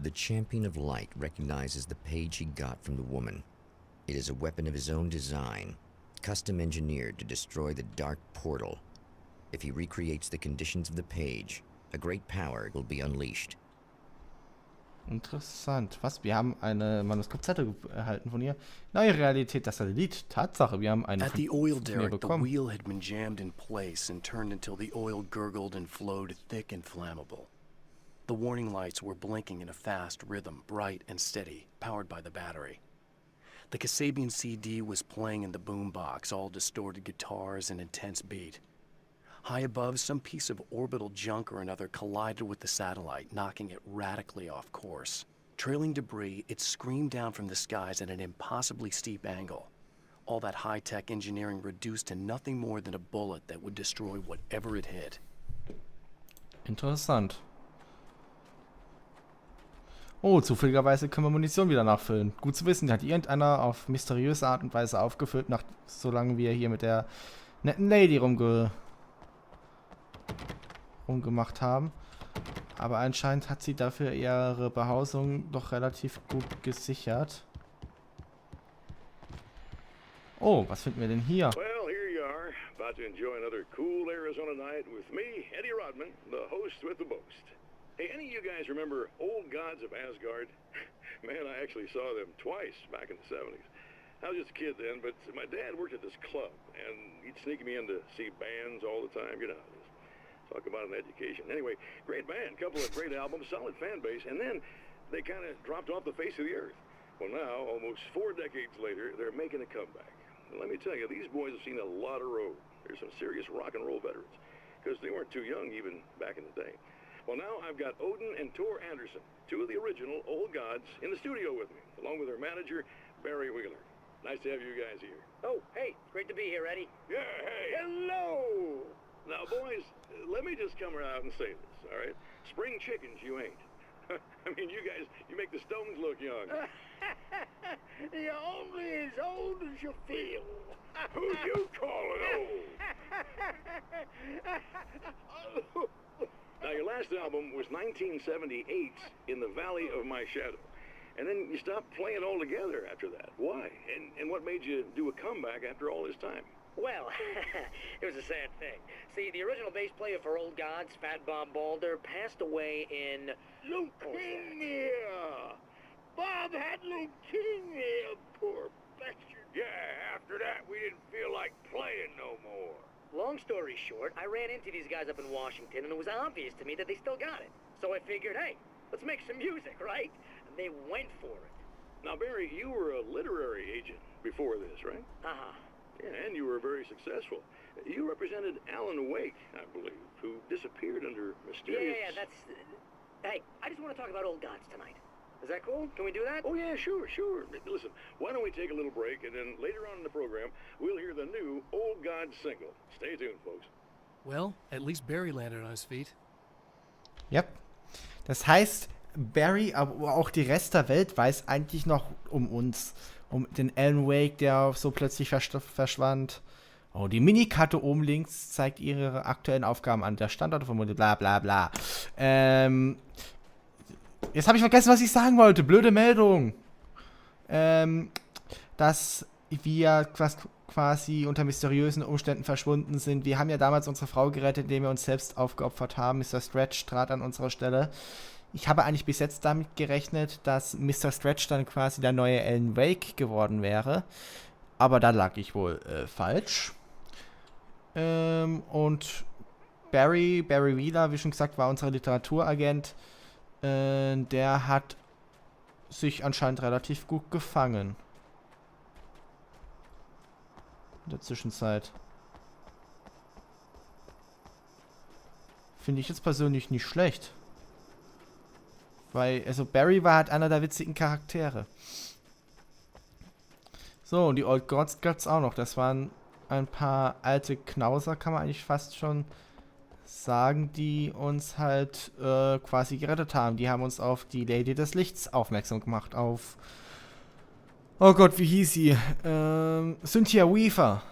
The Champion of Light recognizes the page he got from the woman. It is a weapon of his own design, custom engineered to destroy the dark portal. If he recreates the conditions of the page, a great power will be unleashed. Interessant. Was? Wir haben eine Manuskriptzettel erhalten von ihr. Neue Realität, das Satellit. Tatsache, wir haben eine At the oil derrick, the bekommen. wheel had been jammed in place and turned until the oil gurgled and flowed thick and flammable. The warning lights were blinking in a fast rhythm, bright and steady, powered by the battery. The Kasabian CD was playing in the boombox, all distorted guitars and intense beat. High above, some piece of orbital junk or another collided with the satellite, knocking it radically off course. Trailing debris, it screamed down from the skies at an impossibly steep angle. All that high-tech engineering reduced to nothing more than a bullet that would destroy whatever it hit. Interessant. Oh, zufälligerweise können wir Munition wieder nachfüllen. Gut zu wissen, die hat irgendeiner auf mysteriöse Art und Weise aufgefüllt, solange wir hier mit der netten Lady rumgemacht haben. Aber anscheinend hat sie dafür ihre Behausung doch relativ gut gesichert. Oh, was finden wir denn hier? Well, here you are, about to enjoy another cool Arizona night with me, Eddie Rodman, the host with the boast. Hey, any of you guys remember Old Gods of Asgard? Man, I actually saw them twice back in the 70s. I was just a kid then, but my dad worked at this club, and he'd sneak me in to see bands all the time, you know. Talk about an education. Anyway, great band, couple of great albums, solid fan base, and then they kind of dropped off the face of the earth. Well, now, almost 4 decades later, they're making a comeback. And let me tell you, these boys have seen a lot of road. They're some serious rock and roll veterans, because they weren't too young even back in the day. Well, now I've got Odin and Tor Anderson, 2 of the original Old Gods, in the studio with me, along with their manager, Barry Wheeler. Nice to have you guys here. Oh, hey, great to be here, Eddie. Yeah, hey, hello! Now, boys, let me just come out and say this, all right? Spring chickens, you ain't. I mean, you guys, you make the Stones look young. You're only as old as you feel. Who you calling old? Now, your last album was 1978, In the Valley of My Shadow. And then you stopped playing altogether after that. Why? And what made you do a comeback after all this time? Well, it was a sad thing. See, the original bass player for Old Gods, Fat Bob Balder, passed away in... Leukemia! Bob had leukemia, poor bastard. Yeah, after that, we didn't feel like playing no more. Long story short, I ran into these guys up in Washington, and it was obvious to me that they still got it. So I figured, hey, let's make some music, right? And they went for it. Now, Barry, you were a literary agent before this, right? Uh-huh. Yeah, and you were very successful. You represented Alan Wake, I believe, who disappeared under mysterious... Yeah, that's... Hey, I just want to talk about Old Gods tonight. Is that cool? Can we do that? Oh, yeah, sure. Listen, why don't we take a little break, and then later on in the program, we'll hear the new Old Gods single. Stay tuned, folks. Well, at least Barry landed on his feet. Yep. Das heißt, Barry, aber auch die Rest der Welt weiß eigentlich noch um uns. Um den Alan Wake, der so plötzlich verschwand. Oh, die Minikarte oben links zeigt ihre aktuellen Aufgaben an. Der Standort von bla bla bla. Jetzt habe ich vergessen, was ich sagen wollte. Blöde Meldung. Dass wir quasi unter mysteriösen Umständen verschwunden sind. Wir haben ja damals unsere Frau gerettet, indem wir uns selbst aufgeopfert haben. Mr. Stretch trat an unserer Stelle. Ich habe eigentlich bis jetzt damit gerechnet, dass Mr. Stretch dann quasi der neue Alan Wake geworden wäre. Aber da lag ich wohl falsch. Und Barry Wheeler, wie schon gesagt, war unser Literaturagent. Der hat sich anscheinend relativ gut gefangen. In der Zwischenzeit. Finde ich jetzt persönlich nicht schlecht. Weil, also Barry war halt einer der witzigen Charaktere. So, und die Old Gods gab's auch noch. Das waren ein paar alte Knauser, kann man eigentlich fast schon sagen, die uns halt quasi gerettet haben. Die haben uns auf die Lady des Lichts aufmerksam gemacht. Auf... Oh Gott, wie hieß sie? Cynthia Weaver.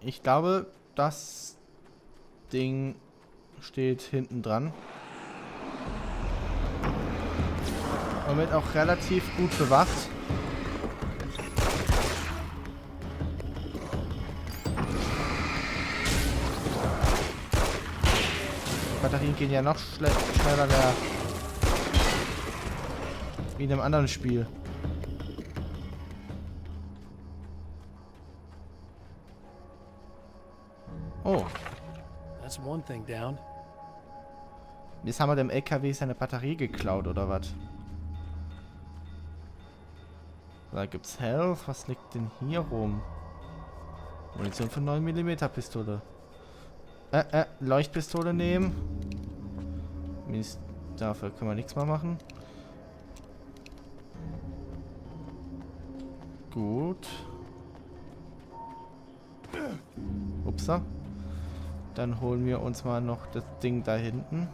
Ich glaube, das Ding steht hinten dran. Und wird auch relativ gut bewacht. Die Batterien gehen ja noch schneller wie in einem anderen Spiel. Oh. That's one thing down. Jetzt haben wir dem LKW seine Batterie geklaut, oder was? Da gibt's Health. Was liegt denn hier rum? Munition für 9mm Pistole. Leuchtpistole nehmen. Mist, dafür können wir nichts mehr machen. Gut. Upsa. Dann holen wir uns mal noch das Ding da hinten.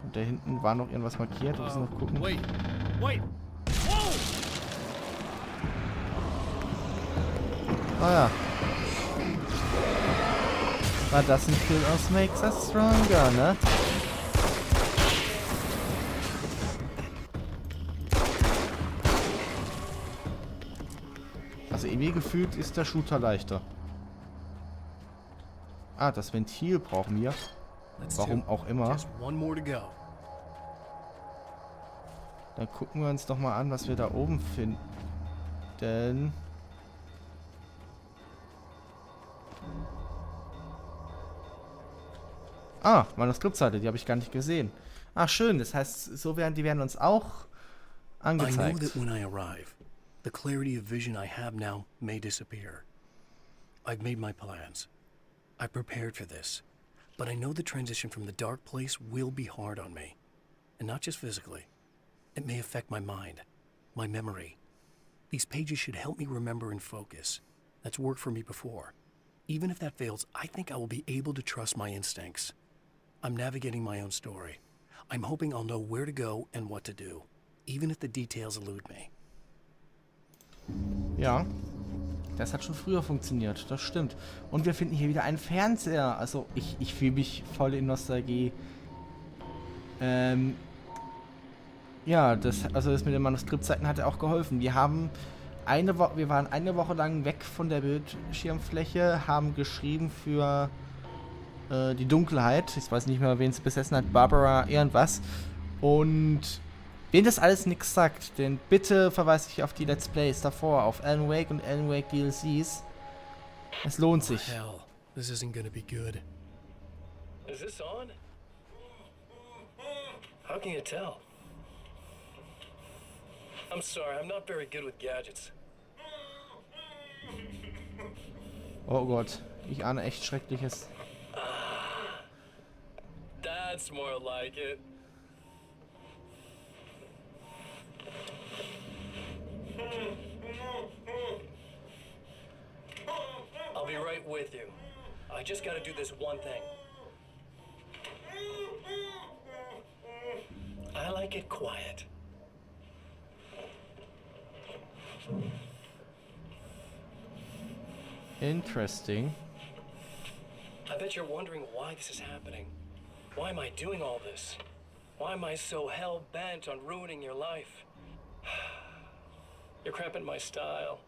Und da hinten war noch irgendwas markiert. Wir müssen noch gucken. Wait. Wait. Ah ja. War das ein Kill aus Makes Us Stronger, ne? Also irgendwie gefühlt ist der Shooter leichter. Ah, das Ventil brauchen wir. Warum auch immer. Just one more to go. Dann gucken wir uns doch mal an, was wir da oben finden. Ah, Manuskriptseite, die habe ich gar nicht gesehen. Ah, schön. Das heißt, die werden uns auch I know angezeigt. that when I arrive, the clarity of vision I have now may disappear. I've made my plans. I've prepared for this. But I know the transition from the dark place will be hard on me. And not just physically. It may affect my mind, my memory. These pages should help me remember and focus. That's worked for me before. Even if that fails, I think I will be able to trust my instincts. I'm navigating my own story. I'm hoping I'll know where to go and what to do, even if the details elude me. Ja, das hat schon früher funktioniert, das stimmt. Und wir finden hier wieder einen Fernseher. Also ich fühle mich voll in Nostalgie. Ja, das mit den Manuskriptseiten hat ja auch geholfen. Wir waren eine Woche lang weg von der Bildschirmfläche, haben geschrieben für die Dunkelheit. Ich weiß nicht mehr, wen es besessen hat, Barbara irgendwas. Und wen das alles nichts sagt, denn bitte verweise ich auf die Let's Plays davor, auf Alan Wake und Alan Wake DLCs. Es lohnt sich. Hell, this isn't gonna be good. Is this on? How can you tell? I'm sorry, I'm not very good with gadgets. Oh Gott, ich ahne echt Schreckliches. That's more like it. I'll be right with you. I just gotta do this one thing. I like it quiet. Interesting. I bet you're wondering why this is happening. Why am I doing all this? Why am I so hell-bent on ruining your life? You're cramping my style.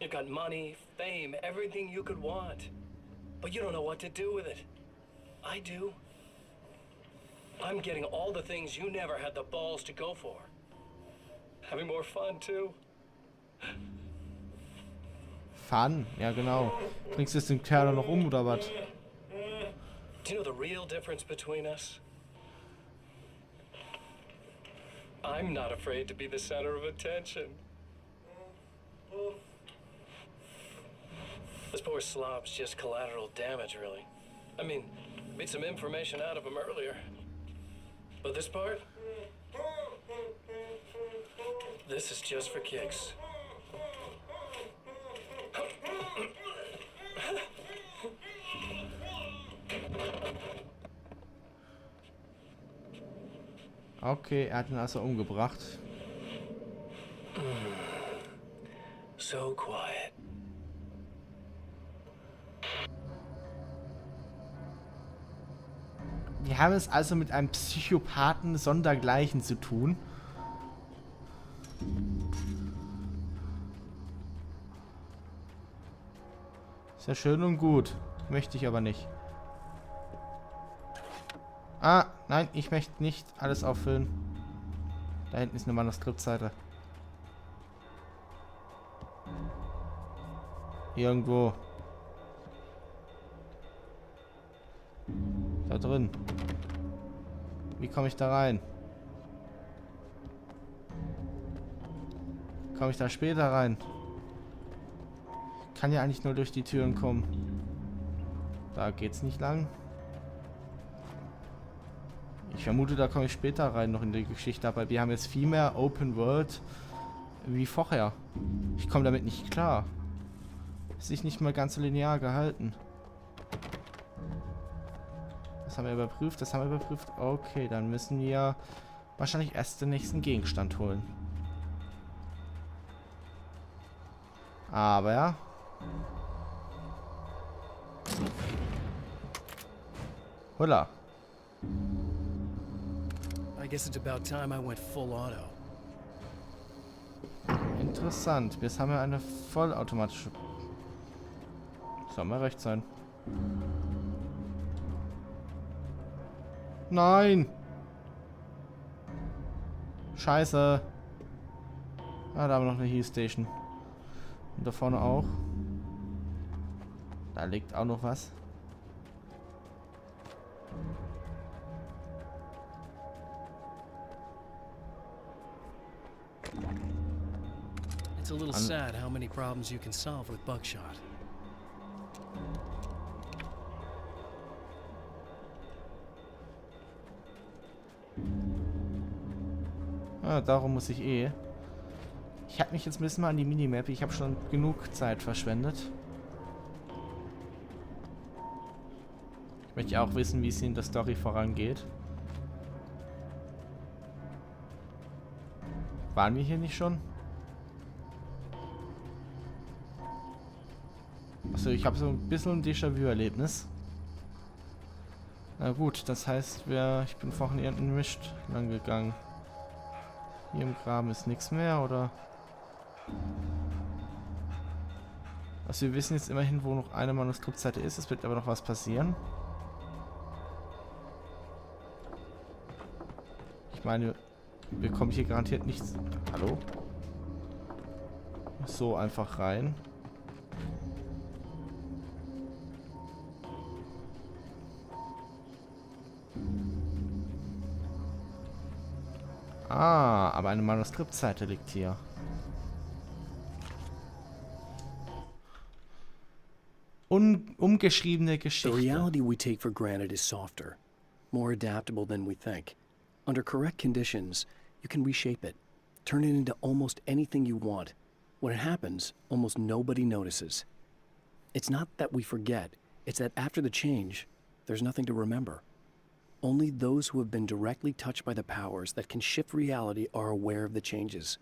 You've got money, fame, everything you could want. But you don't know what to do with it. I do. I'm getting all the things you never had the balls to go for. Having more fun, too. Fun? Ja, genau. Bringst du den Kerl noch um, oder was? Do you know the real difference between us? I'm not afraid to be the center of attention. This poor slob's just collateral damage, really. I mean, made some information out of him earlier. But this part? This is just for kicks. Okay, er hat ihn also umgebracht. So quiet. Wir haben es also mit einem Psychopathen sondergleichen zu tun. Ist ja schön und gut. Möchte ich aber nicht. Ah, nein, ich möchte nicht alles auffüllen. Da hinten ist eine Manuskriptseite. Irgendwo. Da drin. Wie komme ich da rein? Komme ich da später rein? Ich kann ja eigentlich nur durch die Türen kommen. Da geht's nicht lang. Ich vermute, da komme ich später rein noch in die Geschichte, aber wir haben jetzt viel mehr Open World wie vorher. Ich komme damit nicht klar. Ist sich nicht mal ganz so linear gehalten. Das haben wir überprüft, das haben wir überprüft. Okay, dann müssen wir wahrscheinlich erst den nächsten Gegenstand holen. Aber... Holla. I guess it's about time I went full auto. Interessant. Jetzt haben wir eine vollautomatische... Soll mal recht sein. Nein! Scheiße. Ah, da haben wir noch eine Heal Station. Und da vorne auch. Da liegt auch noch was. It's a little sad how many problems you can solve with buckshot. Ah, darum muss ich eh. Ich habe mich jetzt ein bisschen mal an die Minimap. Ich habe schon genug Zeit verschwendet. Ich möchte ja auch wissen, wie es in der Story vorangeht. Waren wir hier nicht schon? Achso, ich habe so ein bisschen ein Déjà-vu-Erlebnis. Na gut, das heißt, ich bin vorhin irgendein Mist lang gegangen. Hier im Graben ist nichts mehr, oder? Also wir wissen jetzt immerhin, wo noch eine Manuskriptseite ist. Es wird aber noch was passieren. Ich meine, wir kommen hier garantiert nichts... Hallo? So einfach rein. Ah, aber eine Manuskriptseite liegt hier. Umgeschriebene The Geschichte. reality we take for granted is softer, more adaptable than we think. Under correct conditions, you can reshape it, turn it into almost anything you want. When it happens, almost nobody notices. It's not that we forget, it's that after the change, there's nothing to remember. Only those who have been directly touched by the powers that can shift reality are aware of the changes.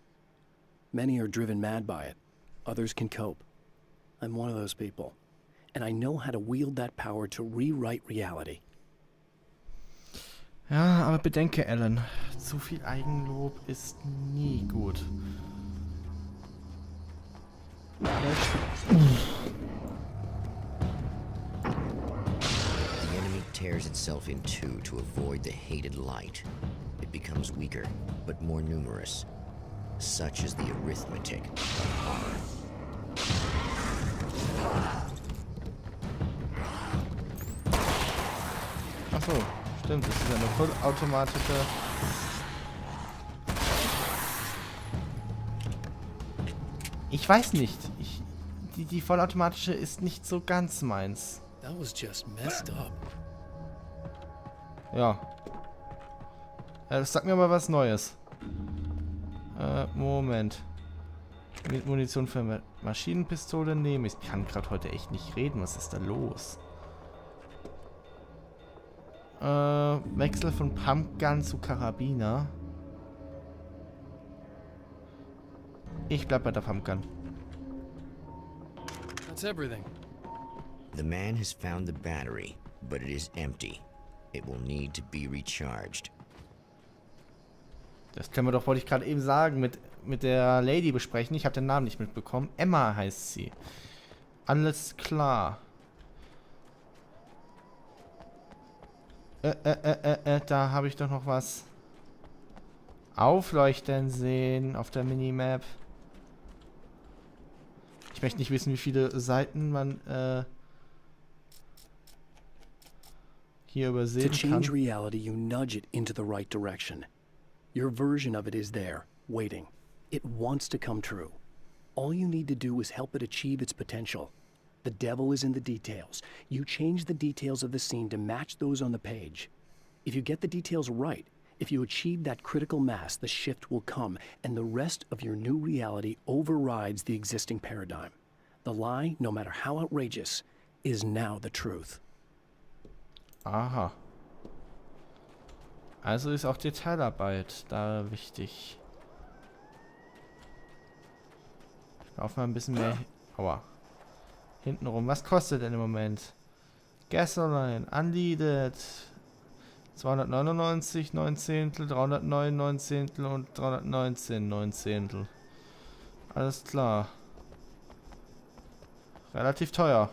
Many are driven mad by it. Others can cope. I'm one of those people. And I know how to wield that power to rewrite reality. Ja, aber bedenke, Alan, zu viel Eigenlob ist nie gut. The enemy tears itself in two to avoid the hated light. It becomes weaker, but more numerous. Such is the arithmetic of horror. Achso, stimmt, das ist eine vollautomatische... Ich weiß nicht. Die vollautomatische ist nicht so ganz meins. That was just messed up. Ja. Sag mir mal was Neues. Moment. Mit Munition für Maschinenpistole nehmen. Ich kann gerade heute echt nicht reden. Was ist da los? Wechsel von Pumpgun zu Karabiner. Ich bleib bei der Pumpgun. That's everything. The man has found the battery, but it is empty. It will need to be recharged. Das können wir doch, wollte ich gerade eben sagen, mit der Lady besprechen. Ich habe den Namen nicht mitbekommen. Emma heißt sie. Alles klar. Da habe ich doch noch was aufleuchten sehen auf der Minimap. Ich möchte nicht wissen, wie viele Seiten man hier To übersehen change kann. reality, you nudge it into the right direction. Your version of it is there, waiting. It wants to come true. All you need to do is help it achieve its potential. The devil is in the details. You change the details of the scene to match those on the page. If you get the details right, if you achieve that critical mass, the shift will come, and the rest of your new reality overrides the existing paradigm. The lie, no matter how outrageous, is now the truth. Aha. Also ist auch Detailarbeit da wichtig. Ich laufe mal ein bisschen mehr. Aua. Hintenrum. Was kostet denn im Moment? Gasoline, unleaded. 299, 9 Zehntel, 309, 9 Zehntel und 319, 9 Zehntel. Alles klar. Relativ teuer.